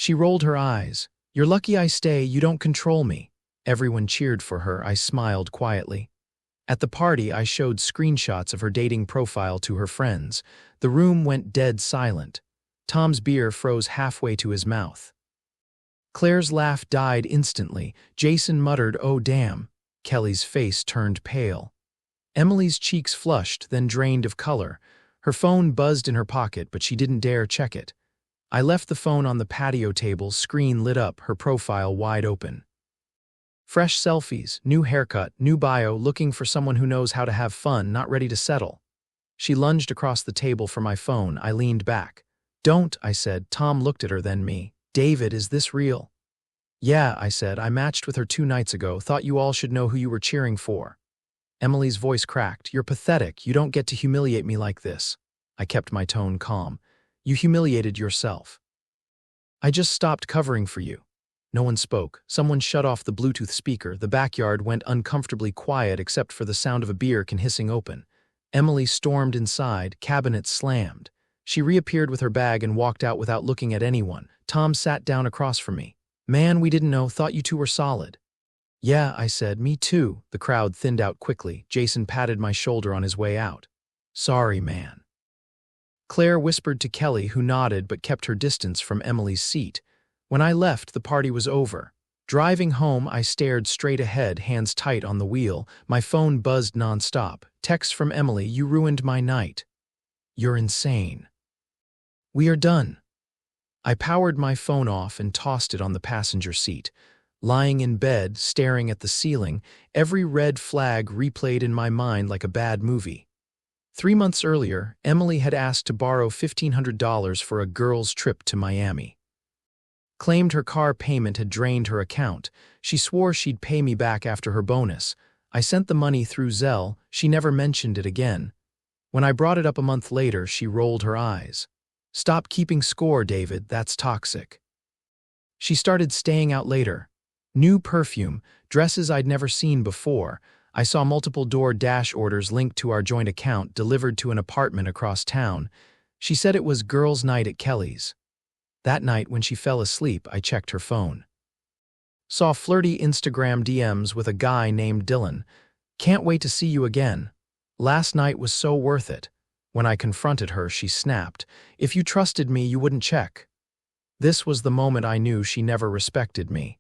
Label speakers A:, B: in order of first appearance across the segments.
A: She rolled her eyes. "You're lucky I stay, you don't control me." Everyone cheered for her. I smiled quietly. At the party, I showed screenshots of her dating profile to her friends. The room went dead silent. Tom's beer froze halfway to his mouth. Claire's laugh died instantly. Jason muttered, "Oh damn." Kelly's face turned pale. Emily's cheeks flushed, then drained of color. Her phone buzzed in her pocket, but she didn't dare check it. I left the phone on the patio table, screen lit up, her profile wide open. Fresh selfies, new haircut, new bio, looking for someone who knows how to have fun, not ready to settle. She lunged across the table for my phone. I leaned back. "Don't," I said. Tom looked at her, then me. "David, is this real?" "Yeah," I said. "I matched with her 2 nights ago. Thought you all should know who you were cheering for." Emily's voice cracked. "You're pathetic. You don't get to humiliate me like this." I kept my tone calm. "You humiliated yourself. I just stopped covering for you." No one spoke. Someone shut off the Bluetooth speaker. The backyard went uncomfortably quiet except for the sound of a beer can hissing open. Emily stormed inside. Cabinets slammed. She reappeared with her bag and walked out without looking at anyone. Tom sat down across from me. "Man, we didn't know. Thought you two were solid." "Yeah," I said. "Me too." The crowd thinned out quickly. Jason patted my shoulder on his way out. "Sorry, man." Claire whispered to Kelly, who nodded but kept her distance from Emily's seat. When I left, the party was over. Driving home, I stared straight ahead, hands tight on the wheel. My phone buzzed nonstop. Text from Emily, "You ruined my night." "You're insane." "We are done." I powered my phone off and tossed it on the passenger seat. Lying in bed, staring at the ceiling, every red flag replayed in my mind like a bad movie. 3 months earlier, Emily had asked to borrow $1,500 for a girls' trip to Miami. Claimed her car payment had drained her account. She swore she'd pay me back after her bonus. I sent the money through Zelle. She never mentioned it again. When I brought it up a month later, she rolled her eyes. "Stop keeping score, David. That's toxic." She started staying out later. New perfume, dresses I'd never seen before. I saw multiple DoorDash orders linked to our joint account delivered to an apartment across town. She said it was girls' night at Kelly's. That night, when she fell asleep, I checked her phone. Saw flirty Instagram DMs with a guy named Dylan. "Can't wait to see you again. Last night was so worth it." When I confronted her, she snapped. "If you trusted me, you wouldn't check." This was the moment I knew she never respected me.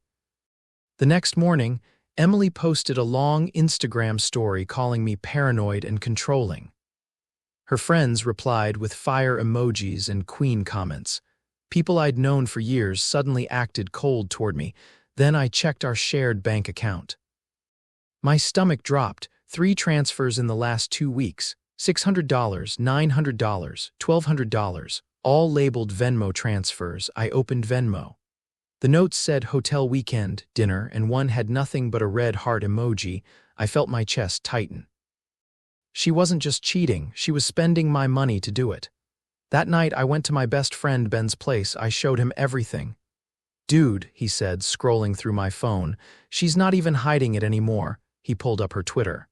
A: The next morning, Emily posted a long Instagram story calling me paranoid and controlling. Her friends replied with fire emojis and queen comments. People I'd known for years suddenly acted cold toward me. Then I checked our shared bank account. My stomach dropped. 3 transfers in the last 2 weeks. $600, $900, $1,200, all labeled Venmo transfers. I opened Venmo. The notes said hotel weekend, dinner, and one had nothing but a red heart emoji. I felt my chest tighten. She wasn't just cheating, she was spending my money to do it. That night, I went to my best friend Ben's place. I showed him everything. "Dude," he said, scrolling through my phone, "she's not even hiding it anymore." He pulled up her Twitter.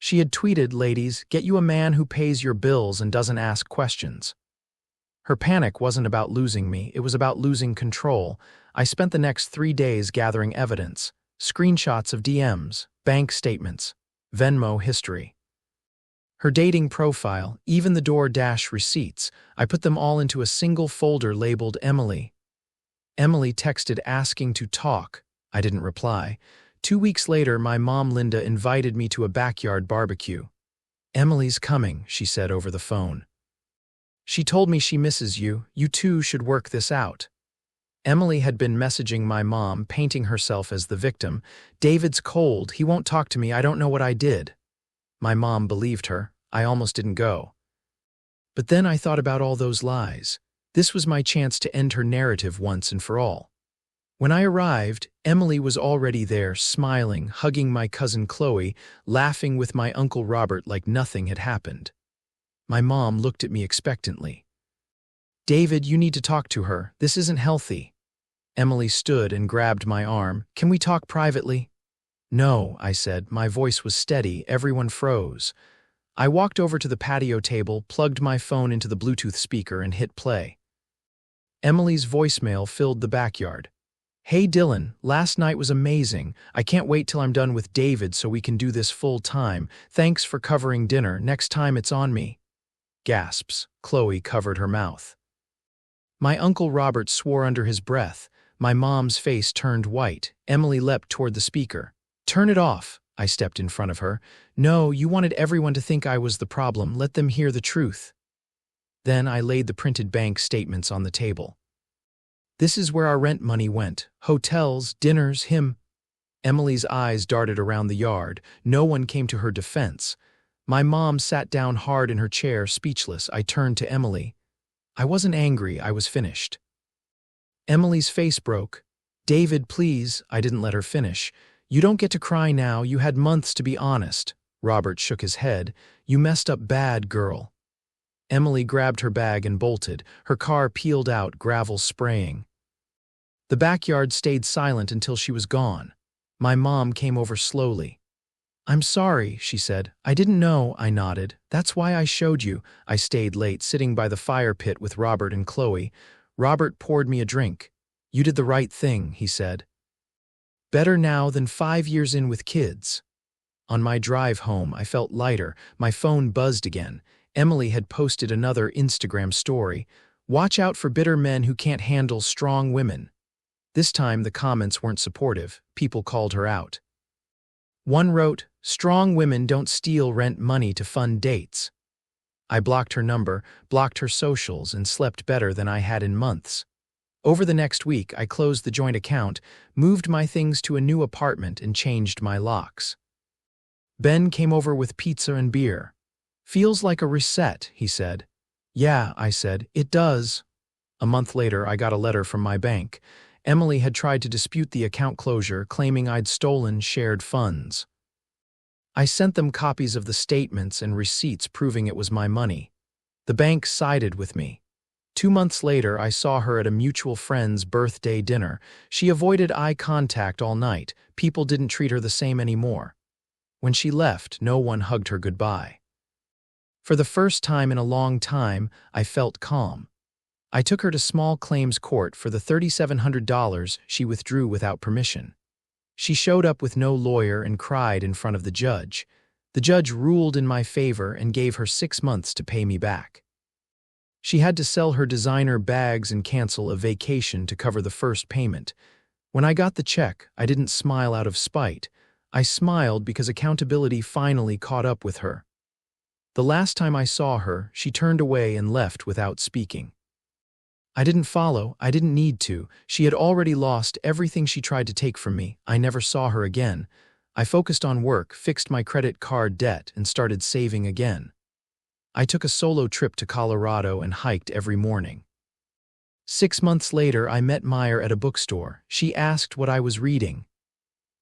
A: She had tweeted, "Ladies, get you a man who pays your bills and doesn't ask questions." Her panic wasn't about losing me, it was about losing control. I spent the next 3 days gathering evidence, screenshots of DMs, bank statements, Venmo history. Her dating profile, even the DoorDash receipts, I put them all into a single folder labeled Emily. Emily texted asking to talk. I didn't reply. 2 weeks later, my mom Linda invited me to a backyard barbecue. "Emily's coming," she said over the phone. "She told me she misses you. You two should work this out." Emily had been messaging my mom, painting herself as the victim. "David's cold. He won't talk to me. I don't know what I did." My mom believed her. I almost didn't go. But then I thought about all those lies. This was my chance to end her narrative once and for all. When I arrived, Emily was already there, smiling, hugging my cousin Chloe, laughing with my Uncle Robert like nothing had happened. My mom looked at me expectantly. "David, you need to talk to her. This isn't healthy." Emily stood and grabbed my arm. "Can we talk privately?" "No," I said. My voice was steady. Everyone froze. I walked over to the patio table, plugged my phone into the Bluetooth speaker, and hit play. Emily's voicemail filled the backyard. "Hey Dylan, last night was amazing. I can't wait till I'm done with David so we can do this full time. Thanks for covering dinner. Next time it's on me." Gasps. Chloe covered her mouth. My Uncle Robert swore under his breath. My mom's face turned white. Emily leapt toward the speaker. "Turn it off." I stepped in front of her. "No, you wanted everyone to think I was the problem. Let them hear the truth." Then I laid the printed bank statements on the table. "This is where our rent money went. Hotels, dinners, him." Emily's eyes darted around the yard. No one came to her defense. My mom sat down hard in her chair, speechless. I turned to Emily. I wasn't angry, I was finished. Emily's face broke. "David, please." I didn't let her finish. "You don't get to cry now. You had months to be honest." Robert shook his head. "You messed up bad, girl." Emily grabbed her bag and bolted. Her car peeled out, gravel spraying. The backyard stayed silent until she was gone. My mom came over slowly. "I'm sorry," she said. "I didn't know." I nodded. "That's why I showed you." I stayed late, sitting by the fire pit with Robert and Chloe. Robert poured me a drink. "You did the right thing," he said. "Better now than 5 years in with kids." On my drive home, I felt lighter. My phone buzzed again. Emily had posted another Instagram story. "Watch out for bitter men who can't handle strong women." This time the comments weren't supportive. People called her out. One wrote, "Strong women don't steal rent money to fund dates." I blocked her number, blocked her socials, and slept better than I had in months. Over the next week, I closed the joint account, moved my things to a new apartment, and changed my locks. Ben came over with pizza and beer. "Feels like a reset," he said. "Yeah," I said, "it does." A month later, I got a letter from my bank. Emily had tried to dispute the account closure, claiming I'd stolen shared funds. I sent them copies of the statements and receipts proving it was my money. The bank sided with me. 2 months later, I saw her at a mutual friend's birthday dinner. She avoided eye contact all night. People didn't treat her the same anymore. When she left, no one hugged her goodbye. For the first time in a long time, I felt calm. I took her to small claims court for the $3,700 she withdrew without permission. She showed up with no lawyer and cried in front of the judge. The judge ruled in my favor and gave her 6 months to pay me back. She had to sell her designer bags and cancel a vacation to cover the first payment. When I got the check, I didn't smile out of spite. I smiled because accountability finally caught up with her. The last time I saw her, she turned away and left without speaking. I didn't follow. I didn't need to. She had already lost everything she tried to take from me. I never saw her again. I focused on work, fixed my credit card debt, and started saving again. I took a solo trip to Colorado and hiked every morning. 6 months later, I met Meyer at a bookstore. She asked what I was reading.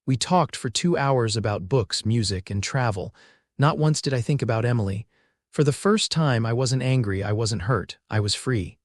A: We talked for 2 hours about books, music, and travel. Not once did I think about Emily. For the first time, I wasn't angry, I wasn't hurt, I was free.